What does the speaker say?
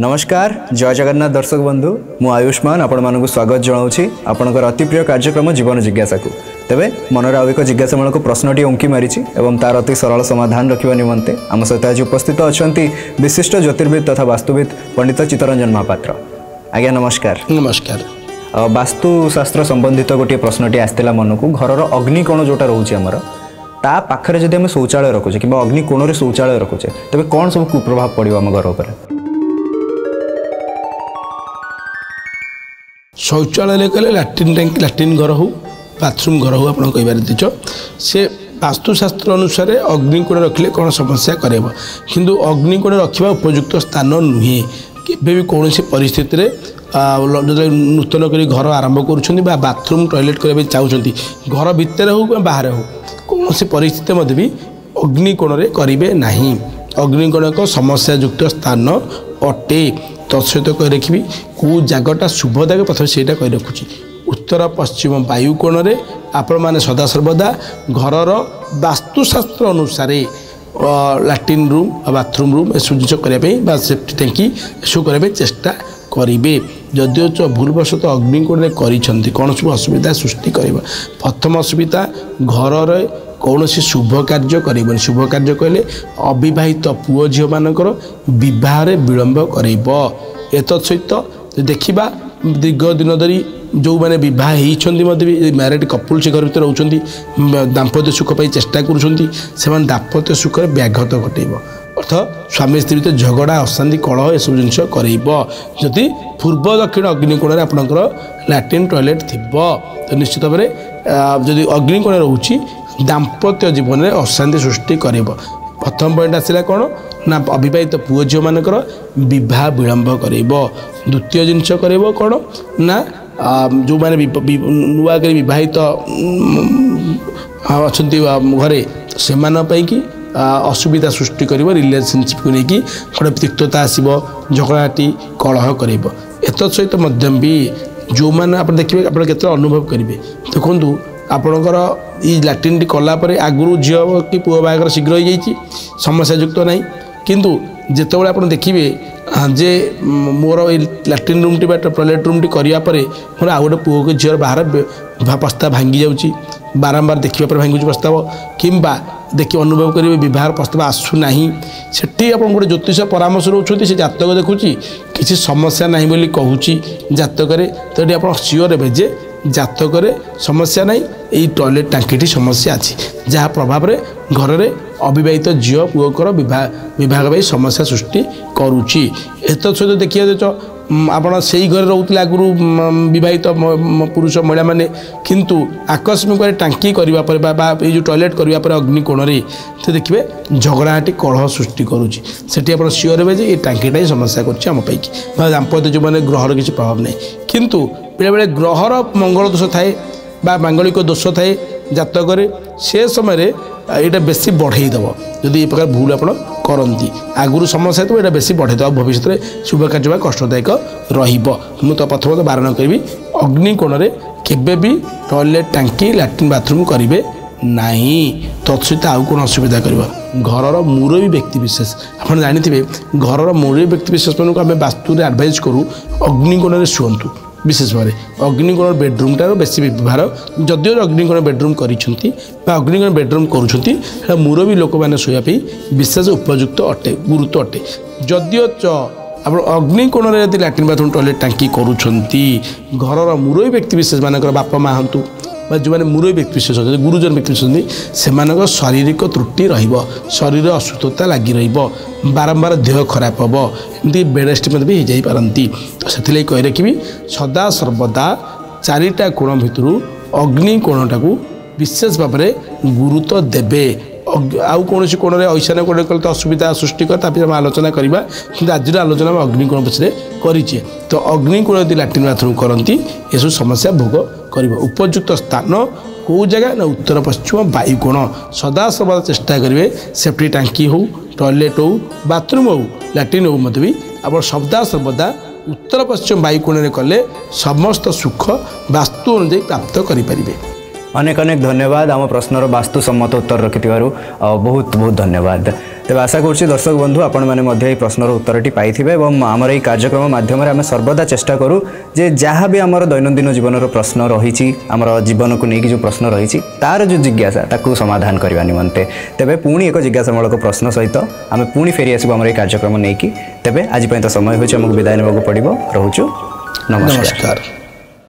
नमस्कार जय जगन्नाथ दर्शक बंधु मु आयुष्मान आपण मानक स्वागत जनाऊँगी आपणकर अति प्रिय कार्यक्रम जीवन जिज्ञासा को तेबे मनर आउ एक जिज्ञासामूलक प्रश्नटी अंकी मारी और तार अति सरल समाधान रखा निमंते आम सहित आज उपस्थित अच्छा विशिष्ट ज्योतिर्विद तथा वास्तुविद पंडित चित्तरंजन महापात्र। आज्ञा नमस्कार। नमस्कार। वास्तुशास्त्र संबंधित गोटे प्रश्नटी आसला मन को घर अग्निकोण जोटा रोचे आमर ता पाखरे जदि आम शौचालय रखुचे कि अग्निकोण शौचालय रखुचे तेज कौन सब कुप्रभाव पड़ो आम घर पर? शौचालय कहले लैट्रिन टैंक लैट्रिन घर हो बाथरूम घर हो आप कहींच से वास्तुशास्त्र अनुसार अग्निकोण रखिले कौन समस्या करेब किंतु अग्निकोण रखा उपयुक्त स्थान नुहे केबे भी कौन परिस्थिति रे नूतन कर घर आरंभ कर बाथरूम टॉयलेट करने चाहते घर भितर हो बाहर हो कौन सी परिस्थिति मध्य भी अग्निकोण करेंगे ना। अग्निकोण एक समस्यायुक्त स्थान अटे तत्सहित कही रखी कौ जगटा शुभता के प्रथम से कही रखुची उत्तर पश्चिम वायुकोण में आपण मैंने सदासर्वदा घर वास्तुशास्त्र अनुसार लैट्रिन रूम बाथरूम रूम एसब जिन करने सेफ्टी टैंकी एसब करने चेष्टा करेंगे जदिओ भूलवशत अग्निकोण कौन सब असुविधा सृष्टि कर प्रथम असुविधा घर कौन सी शुभ कार्य कर शुभ कार्य कहले अविवाहित पुओ झील मानकर बह विलंब कर सहित देखा दीर्घ दिन धरी जो मैंने बहुत मैरिड कपुल से घर भर रोच दाम्पत्य सुख पर चेष्टा कर दाम्पत्य सुख व्याघात घटेब अर्थ स्वामी स्त्री तो झगड़ा अशांति कलह यू जिन करदी पूर्व दक्षिण अग्निकोण आपंकर लैट्रिन टॉयलेट थी तो निश्चित भाव में जदि अग्निकोण रोचे दाम्पत्य जीवन में अशांति सृष्टि कर प्रथम पॉइंट आसला कौन ना अविवाहित पुओ झील मानकर बह विलंब कर द्वितीय जिनस कर कौन ना जो मैंने नुआ कर बहित अच्छा घरे से कि असुविधा सृष्टि कर रिलेशनशिप को लेकिन गोटे तिक्तता आसब झगड़ाटी कलह कर सहित भी जो मैंने आप देखिए आप अनुभव करेंगे देखूँ आपणकर लैट्रिन टी कलापर आगुरी झील कि पुओ बाहर शीघ्र हो जाइए समस्यायुक्त ना किंतु जितेबाला आप देखिए जे मोर लैट्रिन रूम टी टॉयलेट रूम टी करापर मोर आउ गोटे पुओ के झील बाहर प्रस्ताव भांगी जाऊँगी बारंबार देखा भांगुच प्रस्ताव किंबा देखिए अनुभव करेंगे बहार प्रस्ताव आसूना से आप गोटे ज्योतिष परामर्श रोचे से जातक देखुची किसी समस्या ना बोली कहूँ जातक तो ये आप सियोर हे जे जातक समस्या ना यही टॉयलेट टांकी समस्या अच्छी जहाँ प्रभाव में घर में अविवाहित झील पुओकर विभाग समस्या सृष्टि करुच्ची सहित देखिए आप से घर रोते आगुरी बहुत पुरुष महिला माने किंतु आकस्मिक टांकी करने जो टॉयलेट करने अग्निकोण तो देखिए झगड़ाटी कलह सृष्टि करुच्ची से आप सियोर हे ये टांकीटा ही समस्या कर दाम्पत्य जीवन में ग्रहर किसी प्रभाव नहीं किंतु बेले बेले ग्रहर मंगल दोष थाए मांगलिक दोष थाए जातक से समय यहाँ बेसी बढ़ईदेव जदि ये प्रकार भूल आप करती आगुरी समस्या तो यहाँ बेसी बढ़ईदेव भविष्य में शुभ कार्य कष्टदायक रुझे प्रथम बारण करी अग्निकोण केबे भी टॉयलेट टांकी लैट्रिन बाथरूम करेंगे नहीं तत्सहित आउ कौन असुविधा कर घर मुरबी व्यक्ति विशेष आप जानते घर मुरबी व्यक्ति विशेष मानक आम वास्तु एडभाइज करूँ अग्निकोण शुंतु विशेष भाव अग्निकोण बेडरूमटार बेसी व्यवहार जदिव अग्निकोण बेडरूम अग्निकोण बेडरूम कर मुरबी लोक मैंने शोवाई विशेष उपयुक्त अटे गुरुत्व अटे जदिव आप अग्निकोण लैट्रिन बाथरूम टॉयलेट टांकी करुँच घर मुरबी व्यक्ति विशेष मानक बापा माँ हूँ जो मैंने मुरबी व्यक्ति विशेष होती गुरुजन व्यक्ति विशेष से शारीरिक त्रुटि शरीर असुस्थता लगी बारंबार देह खराब हम एमती बेड भी हो जाती तो से कही रखी सदा सर्वदा चारिटा कोण भितर अग्निकोणटा को विशेष भाव में गुरुत्व देवे आउ कौन कोण में ऐसा कोण कले तो असुविधा सृष्टि कर आलोचना करवा कि आज आलोचना अग्निकोण पछरे करिछे तो अग्निकोण यदि लैट्रिन बाथरूम करती ये सब समस्या भोग कर उपयुक्त स्थान कौ जगह ना उत्तर पश्चिम वायुकोण सदा सर्वदा चेष्टा करेंगे सेफ्टी टांकी हो टॉयलेट हो बाथरूम हो लैट्रिन हो मत भी आप सदा सर्वदा उत्तर पश्चिम वायुकोण कले समस्त सुख वास्तु अनुଯାୟୀ प्राप्त करें। अनेक अनेक धन्यवाद आम प्रश्नर वास्तुसम्मत उत्तर रखि बहुत बहुत धन्यवाद। ତେବେ ଆଶା କରୁଛି ଦର୍ଶକ ବନ୍ଧୁ ଆପଣମାନେ ମଧ୍ୟ ଏହି ପ୍ରଶ୍ନର ଉତ୍ତରଟି ପାଇଥିବେ ଏବଂ ଆମର ଏହି କାର୍ଯ୍ୟକ୍ରମ ମାଧ୍ୟମରେ ଆମେ ସର୍ବଦା ଚେଷ୍ଟା କରୁ ଯେ ଯାହା ବି ଆମର ଦୈନନ୍ଦିନ ଜୀବନର ପ୍ରଶ୍ନ ରହିଛି ଆମର ଜୀବନକୁ ନେଇକି ଯେଉଁ ପ୍ରଶ୍ନ ରହିଛି ତାର ଯେଉଁ ଜିଜ୍ଞାସା ତାକୁ ସମାଧାନ କରିବା ନିମନ୍ତେ ତେବେ ପୁଣି ଏକ ଜିଜ୍ଞାସାମୂଳକ ପ୍ରଶ୍ନ ସହିତ ଆମେ ପୁଣି ଫେରି ଆସିବୁ ଆମର ଏହି କାର୍ଯ୍ୟକ୍ରମ ନେଇକି ତେବେ ଆଜି ପାଇଁ ତ ସମୟ ହୋଇଛି ଆମକୁ ବିଦାୟ ନେବାକୁ ପଡ଼ିବ ରହୁଛୁ ନମସ୍କାର।